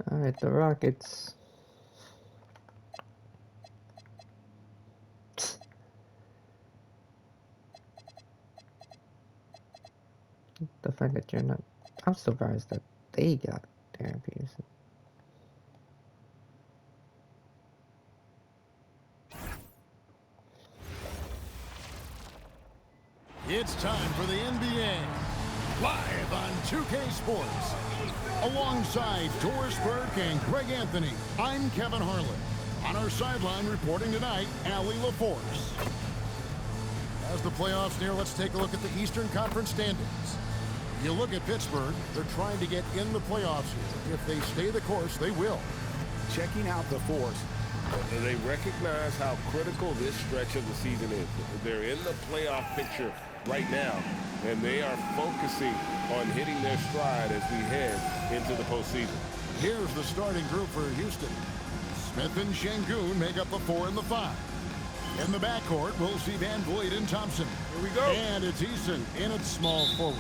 Alright, the Rockets. The fact that you're not. I'm surprised that they got Darren Peterson. It's time for the NBA. Live on 2K Sports. Alongside Doris Burke and Greg Anthony, I'm Kevin Harlan. On our sideline reporting tonight, Allie LaForce. As the playoffs near, let's take a look at the Eastern Conference standings. You look at Pittsburgh, they're trying to get in the playoffs here. If they stay the course, they will. Checking out the Force, they recognize how critical this stretch of the season is. They're in the playoff picture right now, and they are focusing on hitting their stride as we head into the postseason. Here's the starting group for Houston. Smith and Şengün make up the 4 and the 5. In the backcourt, we'll see Van Vliet and Thompson. Here we go. And it's Eason in at small forward.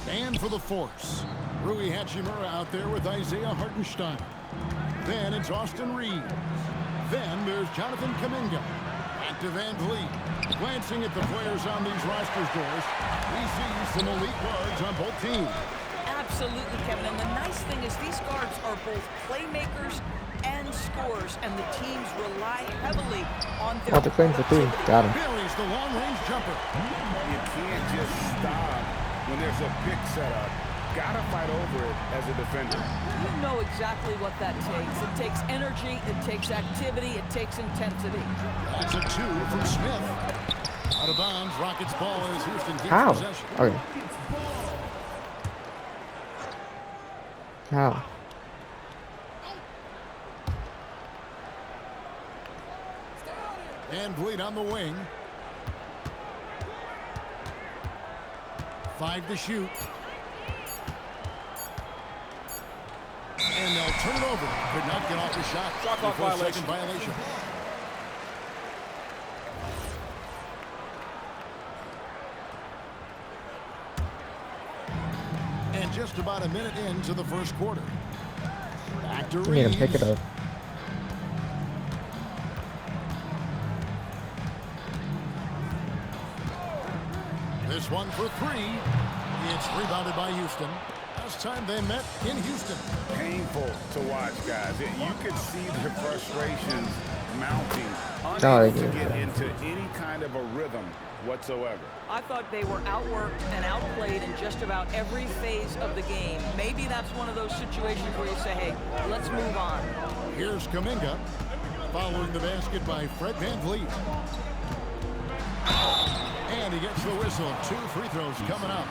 And for the Force, Rui Hachimura out there with Isaiah Hartenstein. Then it's Austin Reeves. Then there's Jonathan Kuminga. Back to Van Vliet. Glancing at the players on these rosters, Doris, we see some elite guards on both teams. Absolutely, Kevin. And the nice thing is these guards are both playmakers and scorers, and the teams rely heavily on their The claim for 3. Got him. Buries the long-range jumper. You can't just stop when there's a pick set up. Gotta fight over it as a defender. You know exactly what that takes. It takes energy, it takes activity, it takes intensity. That's a 2 from Smith. Out of bounds, Rockets ball as Houston keeps How? possession. Okay. How? And Vliet on the wing. 5 to shoot. And they'll turn it over. Could not get off the shot. Shot clock Before violation. second violation. And just about a minute into the first quarter. Back to You need to pick Reeves. it up. This one for 3. It's rebounded by Houston. Last time they met in Houston. Painful to watch, guys. You could see the frustrations mounting, they unable to do. get into any kind of a rhythm whatsoever. I thought they were outworked and outplayed in just about every phase of the game. Maybe that's one of those situations where you say, hey, let's move on. Here's Kuminga. Following the basket by Fred Van Vliet. And he gets the whistle. 2 free throws coming up.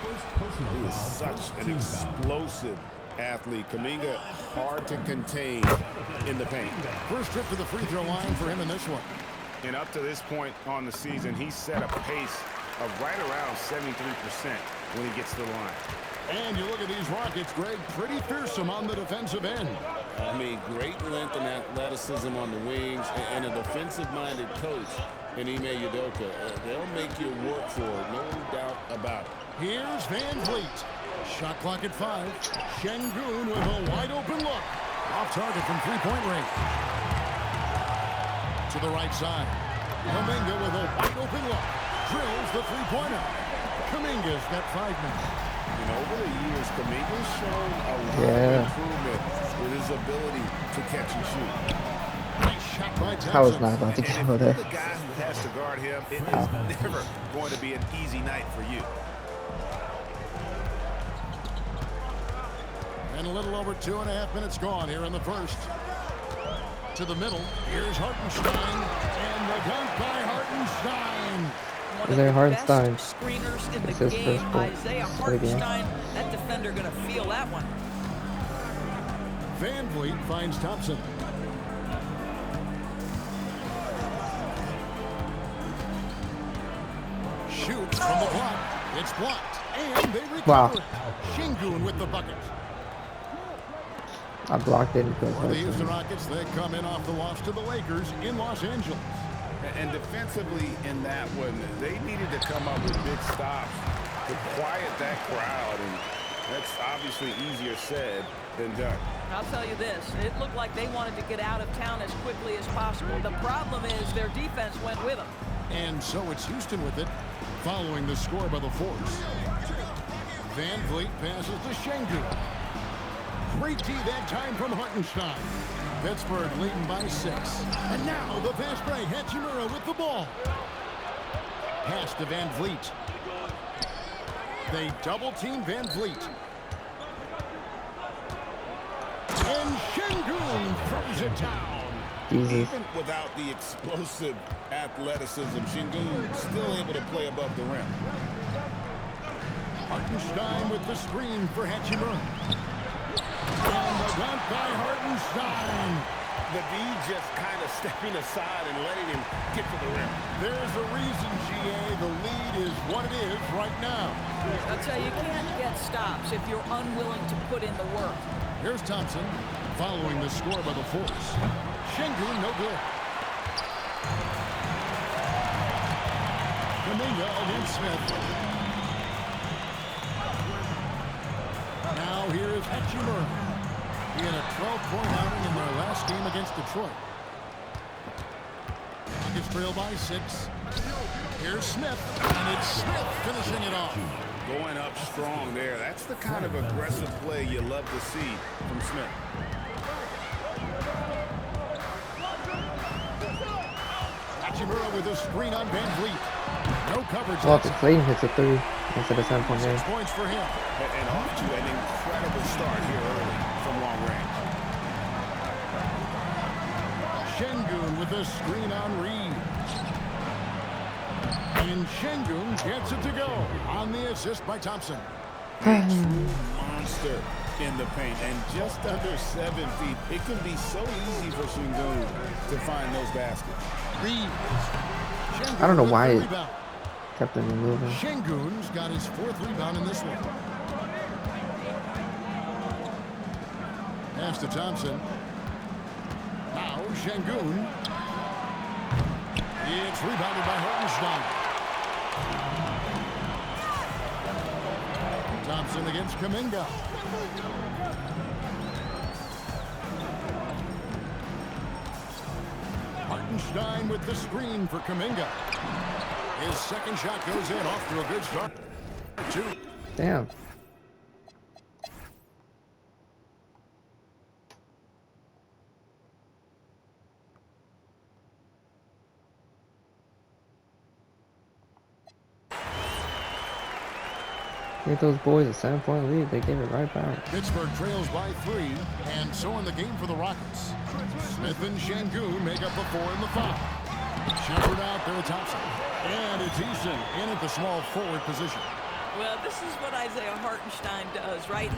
He is such an explosive athlete. Kuminga hard to contain in the paint. First trip to the free throw line for him in this one. And up to this point on the season, he's set a pace of right around 73% when he gets to the line. And you look at these Rockets, Greg, pretty fearsome on the defensive end. I mean, great length and athleticism on the wings, and a defensive-minded coach in Ime Udoka. They'll make you work for it, no doubt about it. Here's Van Vliet. Shot clock at 5. Şengün with a wide open look. Off target from three-point range. To the right side. Kuminga with a wide open look. Drills the three-pointer. Kuminga's got 5 minutes. You know, over the years, Kuminga's shown a lot of improvement with his ability to catch and shoot. Nice shot by Thompson. I was not about to go there. The guy who has to guard him, it is never going to be an easy night for you. And a little over 2.5 minutes gone here in the first. To the middle. Here's Hartenstein. And the dunk by Hartenstein. One Isaiah of the Hartenstein. best screeners in That's the his game, first goal Isaiah for the game. Hartenstein. That defender going to feel that one. Van Vliet finds Thompson. Shoots from the block. It's blocked. And they recover. Wow. Şengün with the bucket. I blocked it because For the Houston Rockets, they come in off the loss to the Lakers in Los Angeles. And defensively in that one, they needed to come up with big stops to quiet that crowd. That's obviously easier said than done. I'll tell you this, it looked like they wanted to get out of town as quickly as possible. The problem is their defense went with them. And so it's Houston with it, following the score by the Force. Van Vliet passes to Schengen. Great D that time from Hartenstein. Pittsburgh leading by 6. And now the fast break. Hachimura with the ball. Pass to Van Vliet. They double-team Van Vliet. And Şengün throws it down. Jesus. Even without the explosive athleticism, Şengün still able to play above the rim. Hartenstein with the screen for Hachimura. And the dunk by Hartenstein. The D just kind of stepping aside and letting him get to the rim. There's a reason, GA. The lead is what it is right now. I'll tell you, you can't get stops if you're unwilling to put in the work. Here's Thompson following the score by the Force. Şengün, no good. Kuminga against Smith. Now here is Hachimura. He had a 12-point outing in their last game against Detroit. Rockets trail by 6. Here's Smith, and it's Smith finishing it off. Going up strong there. That's the kind of aggressive play you love to see from Smith. Hachimura with a screen on Van Vliet. No coverage. Well, if Clayton hits a 3 instead of 7-point 6 game. points for him. And off to an incredible start here early from long range. Şengün with a screen on Reed. And Şengün gets it to go on the assist by Thompson. A true monster in the paint, and just under 7 feet. It can be so easy for Şengün to find those baskets. Reed. I don't know why it Rebound. kept him moving. Şengün's got his 4th rebound in this one. Pass to Thompson. Now Şengün. It's rebounded by Hartenstein. Thompson against Kuminga. Hartenstein with the screen for Kuminga. His second shot goes in, off to a good start. 2. Damn. Gave those boys a 7-point lead. They gave it right back. Pittsburgh trails by 3, and so in the game for the Rockets. Smith and Şengün make up the 4 and the 5. Shepard out there at Thompson. And it's Eason in at the small forward position. Well, this is what Isaiah Hartenstein does, right?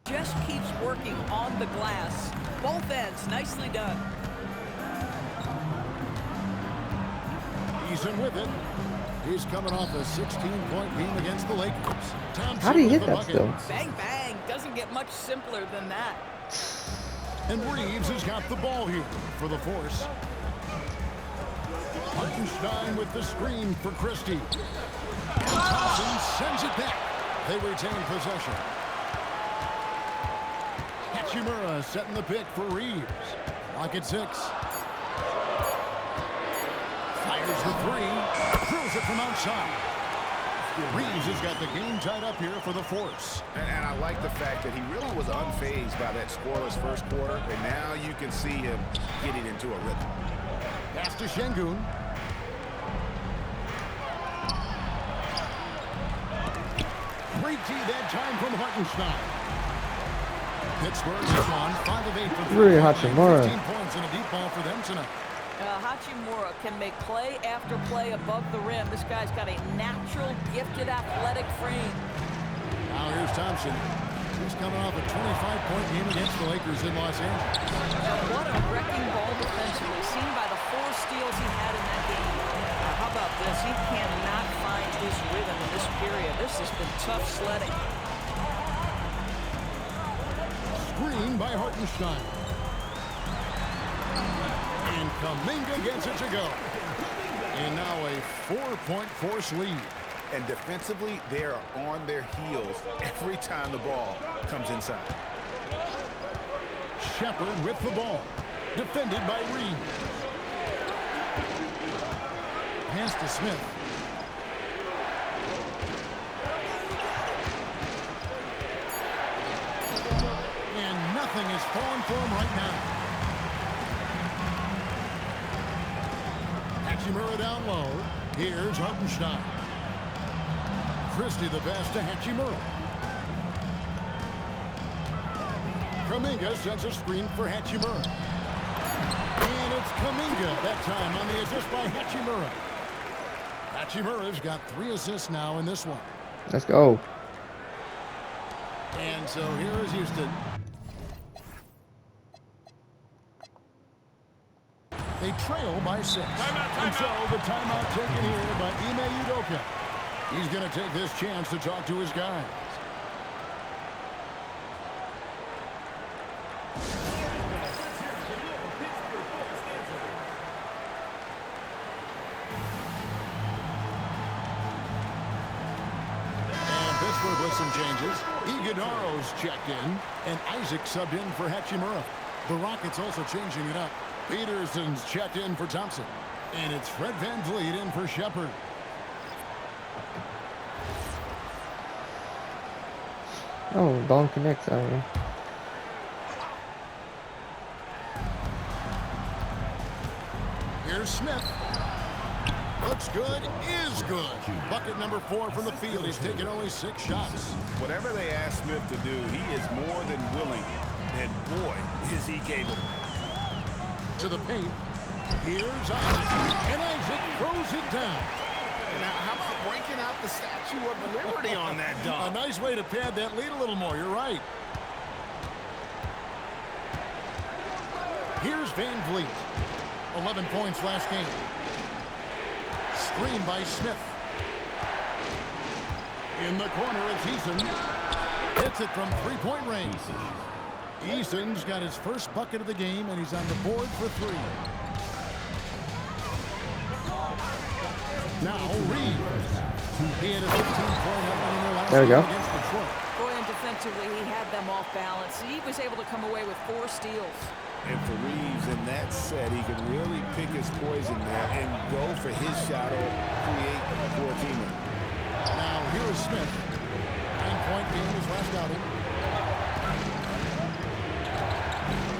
He just keeps working on the glass. Both ends, nicely done. Eason with it. He's coming off a 16-point game against the Lakers. Thompson How do you with hit the that bucket. still? Bang, bang. Doesn't get much simpler than that. And Reeves has got the ball here for the Force. Hartenstein with the screen for Christie. And Thompson sends it back. They retain possession. Hachimura setting the pick for Reeves. Rocket 6. Fires the 3. Throws it from outside. Reeves has got the game tied up here for the Force. And I like the fact that he really was unfazed by that scoreless first quarter, and now you can see him getting into a rhythm. Pass to Şengün. Great D that time from Hartenstein. Pittsburgh has won 5 of 8 for 3. Hachimura. 15 points and a deep ball for them tonight. Hachimura can make play after play above the rim. This guy's got a natural, gifted, athletic frame. Now here's Thompson. He's coming off a 25-point game against the Lakers in Los Angeles. Now, what a wrecking ball defensively, seen by the 4 steals he had in that game. Now, how about this? He cannot find his rhythm in this period. This has been tough sledding. Screen won by Hartenstein. And Kuminga gets it to go. And now a 4-point Force lead. And defensively, they are on their heels every time the ball comes inside. Shepard with the ball. Defended by Reed. Pass to Smith. And nothing is falling for him right now. Hachimura down low. Here's Hartenstein. Christie the pass to Hachimura. Kuminga sends a screen for Hachimura. And it's Kuminga that time on the assist by Hachimura. Hachimura's got 3 assists now in this one. Let's go. And so here is Houston. They trail by 6. And so the timeout taken here by Ime Udoka. He's going to take this chance to talk to his guys. And Pittsburgh with some changes. Iguodaro's checked in, and Isaac subbed in for Hachimura. The Rockets also changing it up. Peterson's checked in for Thompson. And it's Fred VanVleet in for Shepard. Oh, ball connects. Here's Smith. Looks good, is good. Bucket number 4 from the field. He's taken only 6 shots. Whatever they ask Smith to do, he is more than willing. And boy, is he capable. To the paint. Here's Isaac. And Isaac throws it down. Now, how about breaking out the Statue of Liberty on that A dunk? nice way to pad that lead a little more. You're right. Here's VanVleet. 11 points last game. Screen by Smith. In the corner, it's Eason. Hits it from 3-point range. Eason's got his first bucket of the game, and he's on the board for 3. Now Reeves. He had a 15-point opening in their last There we go. game against Detroit. Boy, and defensively, he had them off balance. He was able to come away with 4 steals. And for Reeves in that set, he can really pick his poison there and go for his shot or create for a teammate. Now here is Smith. 9-point game his last outing.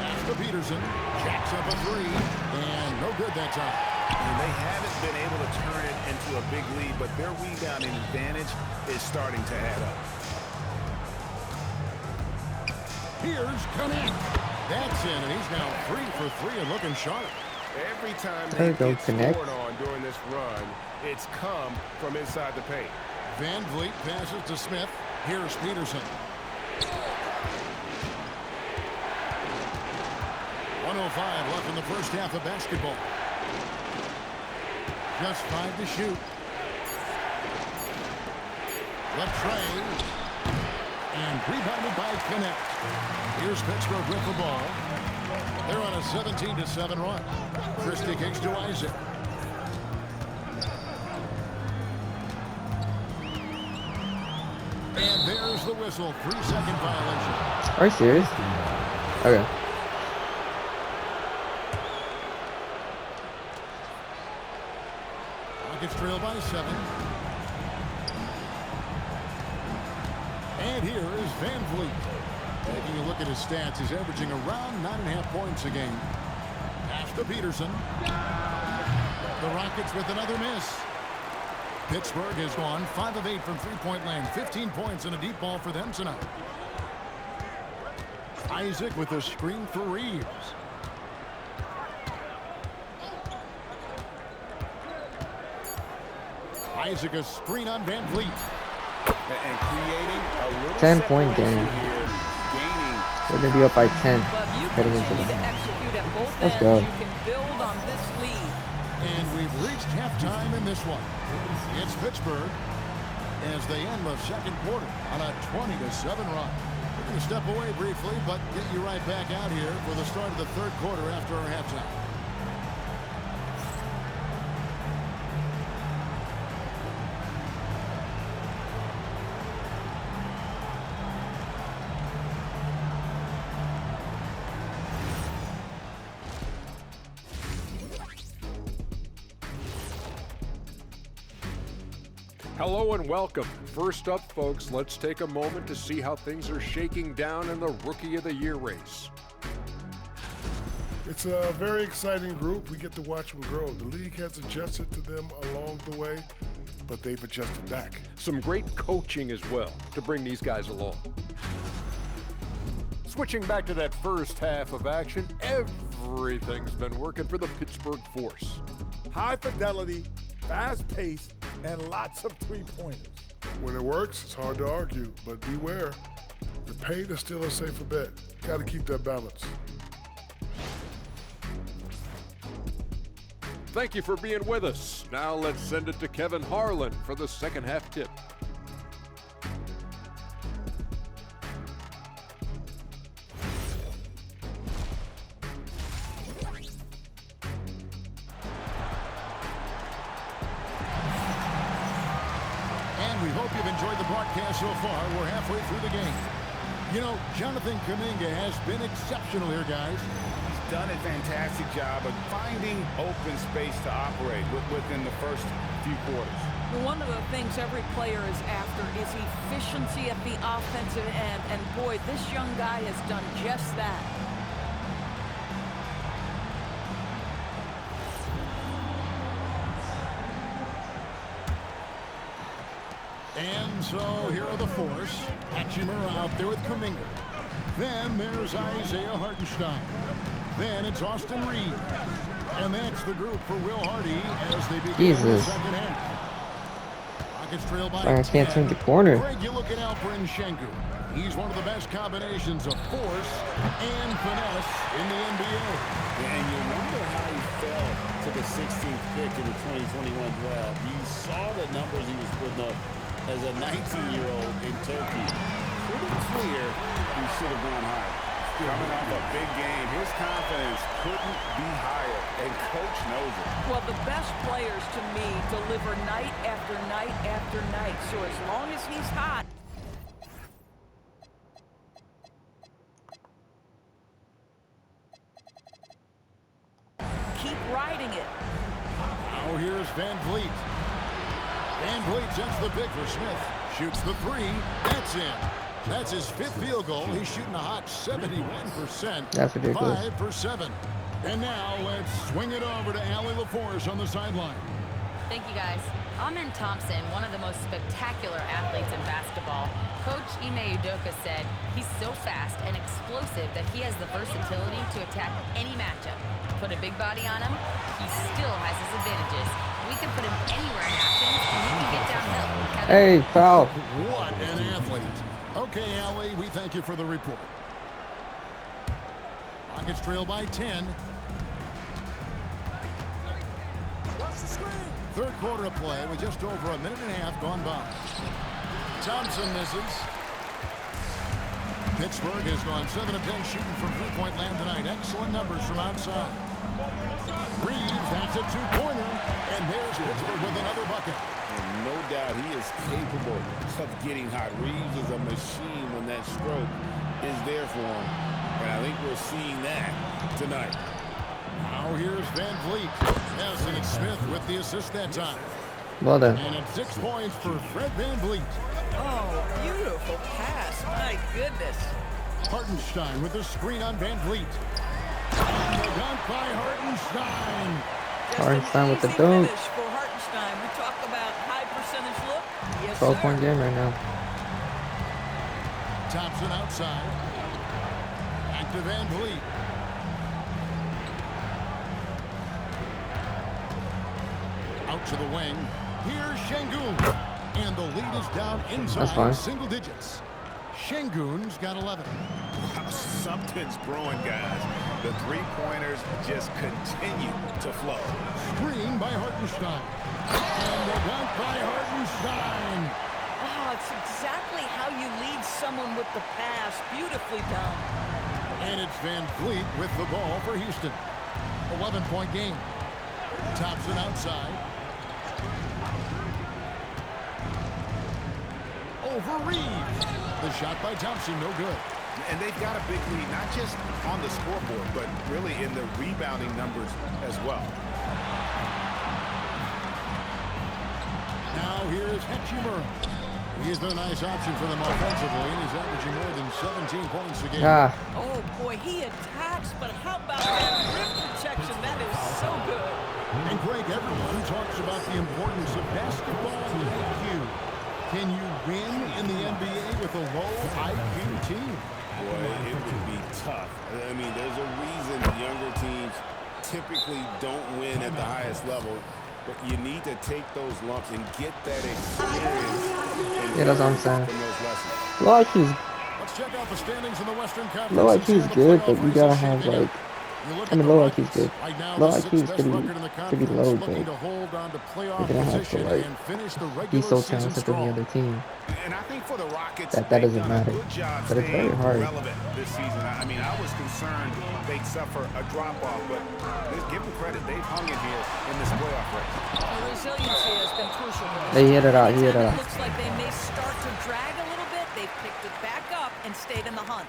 Pass to Peterson. Jacks up a 3. And no good that time. And they haven't been able to turn it into a big lead, but their rebounding advantage is starting to add up. Here's Connect. That's in, and he's now 3 for 3 and looking sharp. Every time There they you go, get connect. scored on during this run, it's come from inside the paint. VanVleet passes to Smith. Here's Peterson. 1:05 left in the first half of basketball. Just 5 to shoot. Left tray. And rebounded by Connect. Here's Pittsburgh with the ball. They're on a 17-7 run. Christie kicks to Isaac. And there's the whistle. 3-second violation. Are you serious? Okay. Rockets trail by 7. And here is VanVleet. Taking a look at his stats, he's averaging around 9.5 points a game. Pass to Peterson. The Rockets with another miss. Pittsburgh has gone 5 of 8 from 3-point land. 15 points and a deep ball for them tonight. Isaac with a screen for Reeves. Isaac a screen on VanVleet. And creating a little 10-point separation game. here, gaining. We're gonna be up by 10 But you heading into continue the to execute at both Let's ends. go. You can build on this lead. And we've reached halftime in this one. It's Pittsburgh as they end the second quarter on a 20-7 run. We're going to step away briefly, but get you right back out here for the start of the third quarter after our halftime. Hello and welcome. First up, folks, let's take a moment to see how things are shaking down in the Rookie of the Year race. It's a very exciting group. We get to watch them grow. The league has adjusted to them along the way, but they've adjusted back. Some great coaching as well to bring these guys along. Switching back to that first half of action, everything's been working for the Pittsburgh Force. High fidelity, fast pace, and lots of three-pointers. When it works, it's hard to argue, but beware. The paint is still a safer bet. Got to keep that balance. Thank you for being with us. Now let's send it to Kevin Harlan for the second half tip. We hope you've enjoyed the broadcast so far. We're halfway through the game. You know, Jonathan Kuminga has been exceptional here, guys. He's done a fantastic job of finding open space to operate within the first few quarters. One of the things every player is after is efficiency at the offensive end. And boy, this young guy has done just that. And so here are the Force. Hachimura out there with Kuminga. Then there's Isaiah Hartenstein. Then it's Austin Reed. And that's the group for Will Hardy as they begin the second half. Rockets trail by I can't turn the corner. Greg, you look at Alperen Sengun. He's one of the best combinations of force and finesse in the NBA. And you wonder how he fell to the 16th pick in the 2021 draft. You saw the numbers he was putting up as a 19-year-old in Turkey. Pretty clear he should have gone higher. Coming off a big game, his confidence couldn't be higher, and coach knows it. Well, the best players to me deliver night after night after night. So as long as he's hot. Keep riding it. Now here's Van Vliet. Van Vliet sends the pick for Smith. Shoots the three. That's in. That's his fifth field goal. He's shooting a hot 71%. That's ridiculous. 5 for 7. And now let's swing it over to Allie LaForce on the sideline. Thank you, guys. Amen Thompson, one of the most spectacular athletes in basketball. Coach Ime Udoka said he's so fast and explosive that he has the versatility to attack any matchup. Put a big body on him, he still has his advantages. We can put him anywhere in action, and he can get downhill. Hey, foul. What an athlete. Okay, Allie, we thank you for the report. Rockets trail by 10. Third quarter of play with just over a minute and a half gone by. Thompson misses. Pittsburgh has gone 7 of 10 shooting from three-point land tonight. Excellent numbers from outside. Reeves, that's a two-pointer. And there's Pittsburgh with another bucket. And no doubt he is capable of getting hot. Reeves is a machine when that stroke is there for him. And I think we're seeing that tonight. Now here's Van Vliet. Yes, and it's Smith with the assist that time. Well done. And it's 6 points for Fred Van Vliet. Oh, beautiful pass. My goodness. Hartenstein with the screen on Van Vliet. And the dunk by Hartenstein. Hartenstein with the Easy dunk. finish for Hartenstein. We talk about high percentage look. Yes, 12-point game right now. Thompson outside. Back to Van Vliet. Out to the wing. Here's Sengun. And the lead is down inside single digits. Sengun's got 11. Something's brewing, guys. The three-pointers just continue to flow. Screen by Hartenstein. And the dunk by Hartenstein. Oh, Oh, it's exactly how you lead someone with the pass. Beautifully done. And it's Van Vliet with the ball for Houston. 11-point game. Thompson outside. Over Reeves. The shot by Thompson, no good. And they've got a big lead, not just on the scoreboard, but really in the rebounding numbers as well. Now here's Hachimura. He's the nice option for them offensively, and he's averaging more than 17 points a game. Oh, boy, he attacks, but how about that rim protection? That is so good. And, Greg, everyone talks about the importance of basketball IQ. Can you win in the NBA with a low IQ team? Boy, it would be tough. I mean, there's a reason younger teams typically don't win at the highest level. But you need to take those lumps and get that experience. Yeah, that's what I'm saying. From those lessons. Low IQ's, Let's check out the standings in the Western Conference. low IQ's good, but you gotta have like, I mean, low IQ's good. Low IQ's pretty low, but you're gonna have to like be so talented than the other team. And I think for the Rockets, That they've doesn't done matter. a good job But it's very staying hard. relevant this season. I mean, I was concerned they'd suffer a drop-off, but give them credit. They've hung in here in this playoff race. The resiliency has been crucial. They hit it out, he hit it Anytime out. looks like they may start to drag a little bit. They've picked it back up and stayed in the hunt.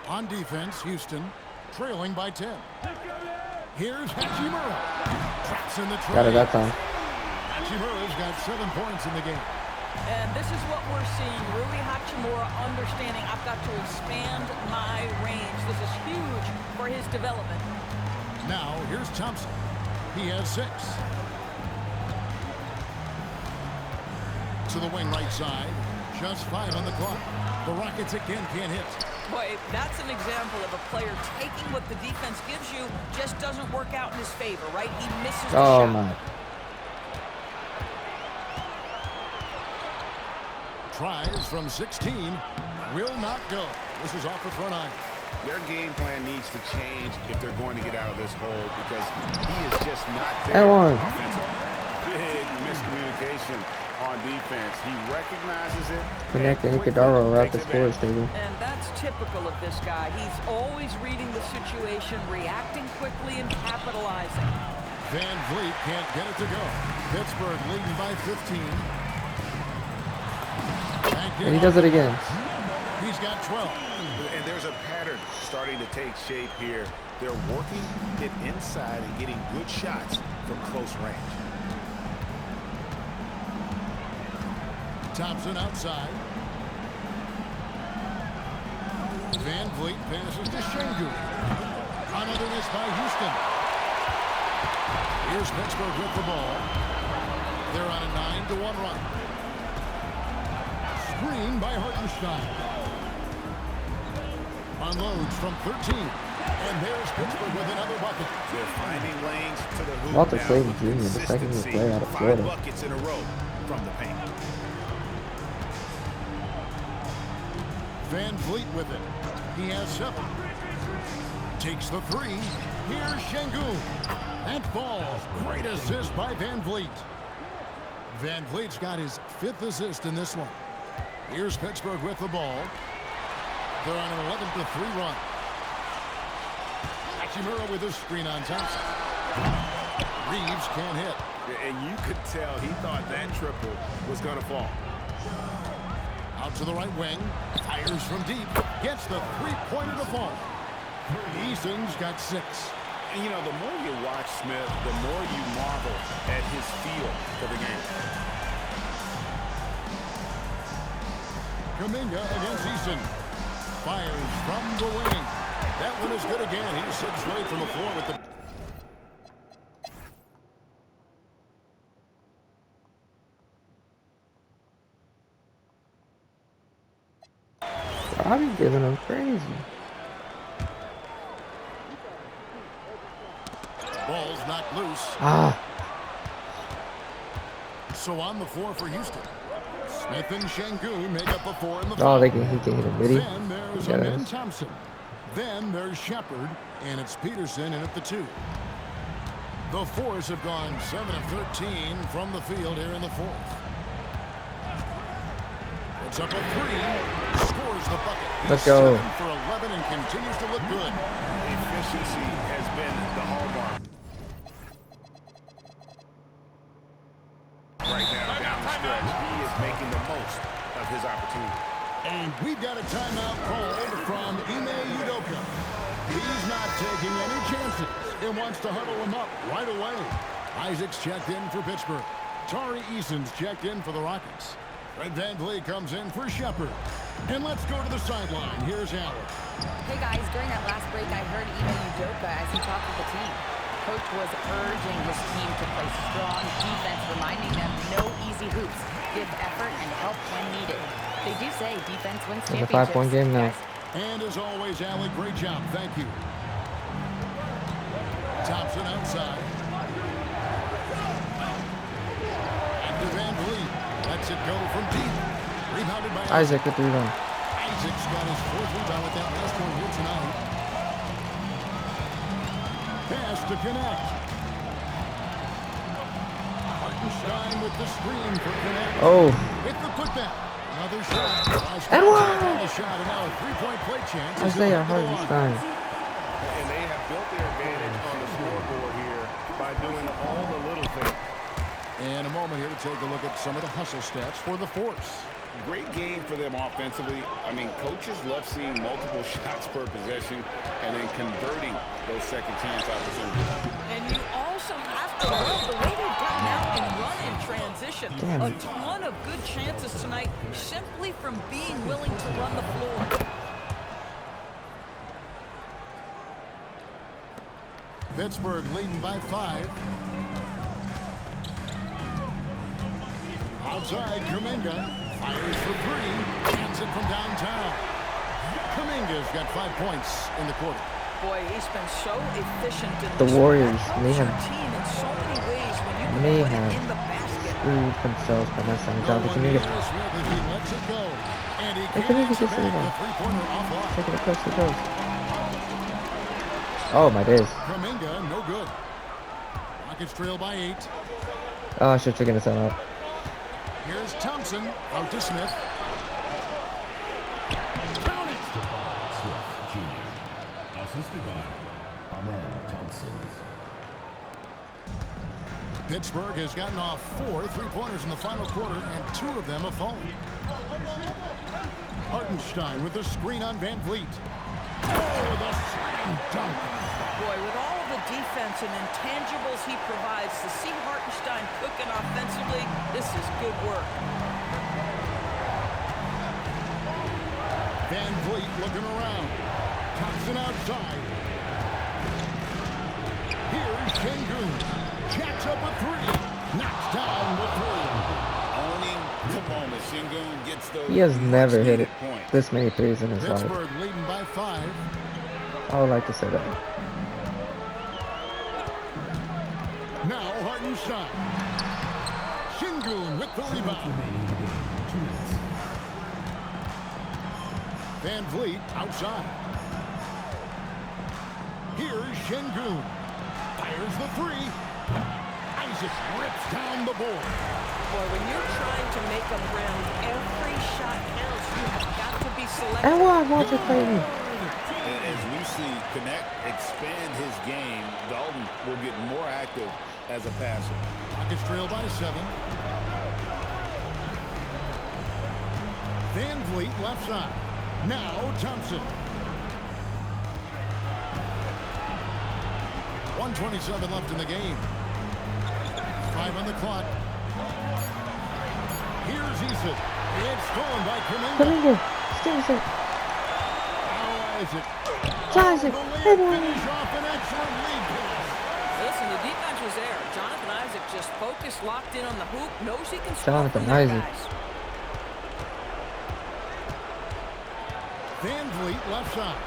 On defense, Houston trailing by 10. Here's Hachimura. Traps in the trail. Got it that time. Hachimura's got 7 points in the game. And this is what we're seeing. Rui Hachimura understanding I've got to expand my range. This is huge for his development. Now, here's Thompson. He has 6. To the wing right side. Just 5 on the clock. The Rockets again can't hit. Boy, that's an example of a player taking what the defense gives you, just doesn't work out in his favor, right? He misses the Oh shot. my. Tries from 16. Will not go. This is off the front iron. Their game plan needs to change if they're going to get out of this hole because he is just not there. That one. Big miscommunication on defense. He recognizes it. Connect and Iguodala are at the scores table. And that's typical of this guy. He's always reading the situation, reacting quickly, and capitalizing. Van Vliet can't get it to go. Pittsburgh leading by 15. And he does it again. He's got 12. And there's a pattern starting to take shape here. They're working it inside and getting good shots from close range. Thompson outside. Van Vliet passes to Şengün. Another miss by Houston. Here's Pittsburgh with the ball. They're on a 9-1 run. Screen by Hartenstein. Unloads from 13. And there's Pittsburgh with another bucket. They're finding lanes to the hoop. Walter now Clayton with Jr., the second year consistency. player out of 5 Florida. buckets in a row from the paint. Van Vliet with it. He has 7. Takes the 3. Here's Şengün. That falls. Great assist by Van Vliet. Van Vliet's got his 5th assist in this one. Here's Pittsburgh with the ball. They're on an 11-3 run. Hachimura with his screen on Thompson. Reeves can't hit. And you could tell he thought that triple was going to fall. Out to the right wing. Fires from deep. Gets the 3-pointer to fall. Eason's got 6. And, you know, the more you watch Smith, the more you marvel at his feel for the game. Kuminga against Eason. Fires from the wing. That one is good again. He sits straight from the floor with the... I'll be giving him crazy. Ball's knocked loose. So on the floor for Houston. Smith and Şengün make up a 4 in the Oh, foul. he can hit him, did he? Then there's Amen Thompson. Then there's Shepard, and it's Peterson in at the 2. The Force have gone 7 of 13 from the field here in the 4th. Puts up a three. Scores the bucket. Let's go. 7 for 11 and continues to look good. Efficiency has been the hallmark. Right now, down the stretch, he is making the most of his opportunity. And we've got a timeout called from Ime Udoka. He's not taking any chances and wants to huddle him up right away. Isaac's checked in for Pittsburgh. Tari Eason's checked in for the Rockets. Fred VanVleet comes in for Shepard. And let's go to the sideline. Here's Allen. Hey guys, during that last break, I heard Ime Udoka as he talked with the team. Coach was urging his team to play strong defense, reminding them no easy hoops, give effort and help when needed. They do say defense wins It's a championships. 5-point game now. And as always, Allen, great job. Thank you. Thompson outside. And to VanVleet. Lets it go from deep. Rebounded by Isaac with the rebound. Isaac's got his 4th rebound with that last one here tonight. Pass to connect. Hartenstein with the screen for connect. Oh. With the putback. Another shot. And one. On the shot, and now a 3-point play chance. Isaiah Hartenstein. And they have built their advantage on the scoreboard here by doing all the little things. And a moment here to take a look at some of the hustle stats for the Force. Great game for them offensively. I mean, coaches love seeing multiple shots per possession and then converting those second chance opportunities. And you also have to love the way they've gotten out and run in transition. Damn. A ton of good chances tonight simply from being willing to run the floor. Pittsburgh leading by 5. Outside, Kuminga fires for 3. Hands it from downtown. Kuminga's got 5 points in the quarter. Boy, he's been so efficient in The this Warriors one. may Helps your have- team in so many ways when you may put have it in the basket. Screwed themselves by not signing job. But He Kuminga lets it go. And he Kuminga connects gets the back rebound. the three-pointer offline. Take it across the coast. Oh my days. Kuminga, no good. Rockets trail by 8. Oh, I should have taken this out. Here's Thompson out to Smith. Count it. Pittsburgh has gotten off 4 3-pointers in the final quarter, and 2 of them have fallen. Hartenstein with the screen on VanVleet. Oh, the slam dunk. Boy, with all of the defense and intangibles he provides, to see Hartenstein cooking offensively, this is good work. VanVleet looking around. Thompson outside. Here's Şengün. Jacks up a 3. Knocks down the 3. Owning the moment. Şengün gets those. He has never hit it points. this many threes in his life. Pittsburgh leading by 5. I would like to say that. Now Hartenstein. Şengün with the rebound. VanVleet outside. Here's Şengün. Fires the 3. Isaac rips down the board. Boy, when you're trying to make a rim, every shot counts. You have got to be selective. And one, Walter Clayton. And as we see Connect expand his game, Dalton will get more active as a passer. Rockets trail by 7. VanVleet left side. Now Thompson. 1:27 left in the game. 5 on the clock. Here's Eason. It's stolen by Kuminga. Kuminga. Stevenson. Now Isaac. Isaac. The lead Everyone. finish off an excellent lead pass. Listen, the defense was there. Jonathan Isaac just focused, locked in on the hoop, knows he can score Jonathan from there, Isaac. guys. VanVleet left side.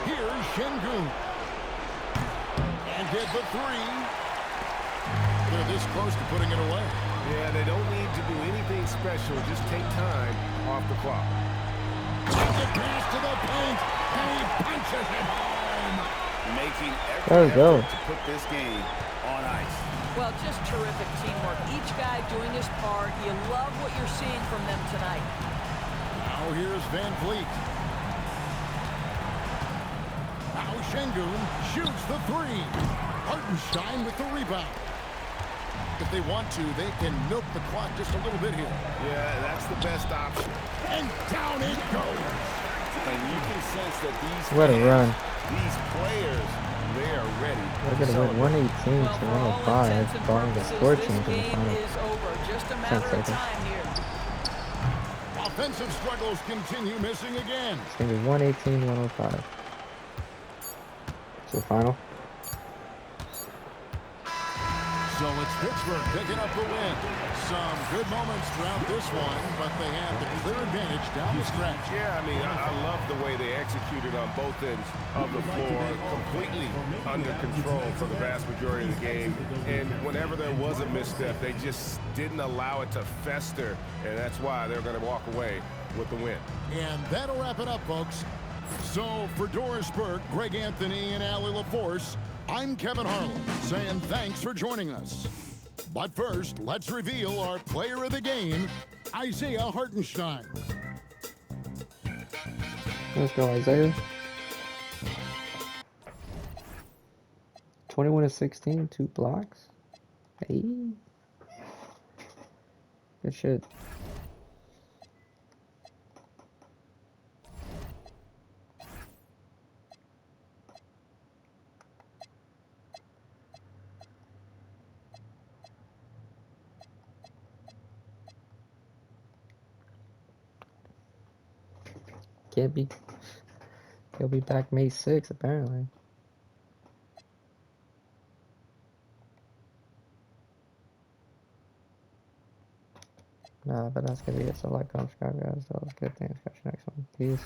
Here's Şengün. And get the 3. They're this close to putting it away. Yeah, they don't need to do anything special. Just take time off the clock. Take it pass to the paint, and he punches it home. Making There we every go. effort to put this game on ice. Well, just terrific teamwork. Each guy doing his part. You love what you're seeing from them tonight. Now here's Van Vliet. Now Şengün shoots the three. Hartenstein with the rebound. If they want to, they can milk the clock just a little bit here. Yeah, that's the best option. And down it goes. And you can sense that What a run. these players, they are ready. We're going to win 118 to 105, barring the score change in the final is over. Just a 10 matter of seconds. time here. Offensive struggles continue, missing again. It's going to be 118 to 105. So final. So it's Pittsburgh picking up the win. Some good moments throughout this one, but they have the clear advantage down the stretch. Yeah, I mean, I love the way they executed on both ends of the floor, completely under control for the vast majority of the game. And whenever there was a misstep, they just didn't allow it to fester, and that's why they're going to walk away with the win. And that'll wrap it up, folks. So for Doris Burke, Greg Anthony, and Allie LaForce, I'm Kevin Harlan, saying thanks for joining us. But first, let's reveal our player of the game, Isaiah Hartenstein. Let's go, Isaiah. 21 to 16, 2 blocks. Hey. Good shit. He'll be back May 6th, apparently. Nah, but that's gonna be it. So like, comment, subscribe, guys. That was good. Thanks. Catch you next one. Peace.